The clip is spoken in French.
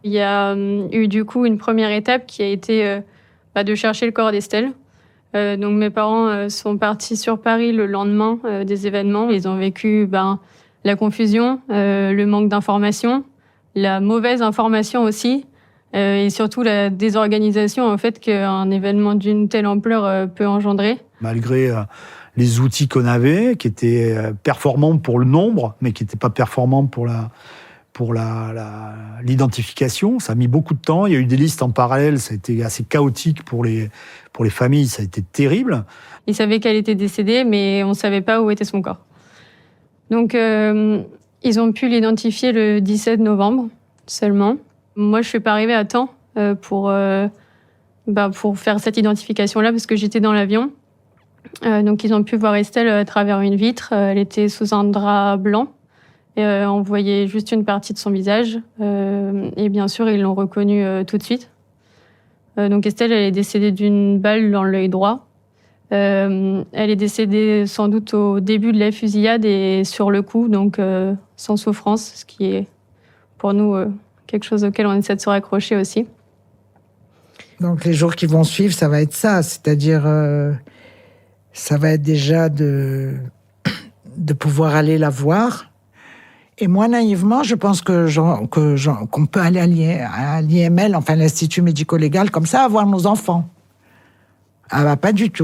Il y a eu du coup une première étape qui a été de chercher le corps d'Estelle. Donc mes parents sont partis sur Paris le lendemain des événements. Ils ont vécu la confusion, le manque d'information, la mauvaise information aussi, et surtout la désorganisation en fait qu'un événement d'une telle ampleur peut engendrer. Malgré les outils qu'on avait, qui étaient performants pour le nombre, mais qui n'étaient pas performants pour l'identification. Ça a mis beaucoup de temps. Il y a eu des listes en parallèle. Ça a été assez chaotique pour les familles. Ça a été terrible. Ils savaient qu'elle était décédée, mais on ne savait pas où était son corps. Donc, ils ont pu l'identifier le 17 novembre seulement. Moi, je ne suis pas arrivée à temps pour faire cette identification-là parce que j'étais dans l'avion. Donc, ils ont pu voir Estelle à travers une vitre. Elle était sous un drap blanc. On voyait juste une partie de son visage. Et bien sûr, ils l'ont reconnue tout de suite. Donc Estelle, elle est décédée d'une balle dans l'œil droit. Elle est décédée sans doute au début de la fusillade et sur le coup, donc sans souffrance, ce qui est pour nous quelque chose auquel on essaie de se raccrocher aussi. Donc les jours qui vont suivre, ça va être ça, c'est-à-dire ça va être déjà de pouvoir aller la voir. Et moi, naïvement, je pense qu'on peut aller à l'IML, enfin l'Institut médico-légal, comme ça, avoir nos enfants. Ah bah pas du tout.